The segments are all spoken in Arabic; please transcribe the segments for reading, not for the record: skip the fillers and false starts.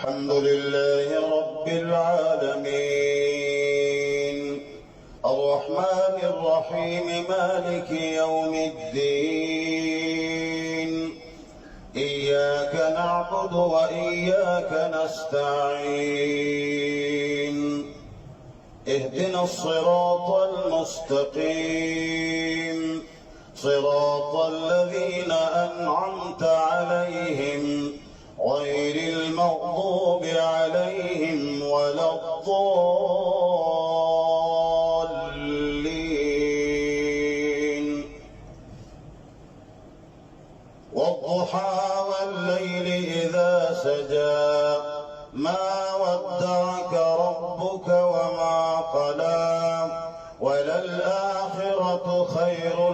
الحمد لله رب العالمين الرحمن الرحيم مالك يوم الدين إياك نعبد وإياك نستعين اهدنا الصراط المستقيم صراط الذين أنعمت عليهم غير المغضوب عليهم ولا الضالين والضحى والليل إذا سجى ما ودعك ربك وما قلى وللآخرة خير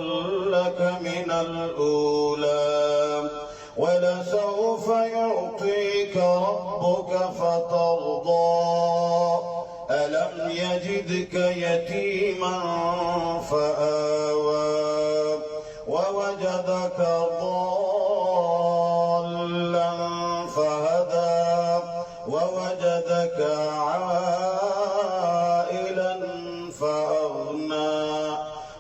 لك من الأولى ولسوف يعطيك ربك فترضى ألم يجدك يتيما فآوى ووجدك ضالا فهدى ووجدك عائلا فأغنى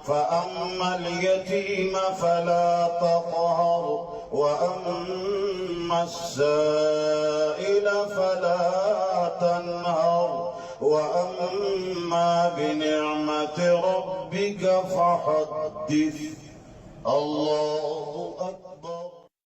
فأما اليتيم فلا تقهر وأما السائل فلا تنهر وأما بنعمة ربك فحدث الله أكبر.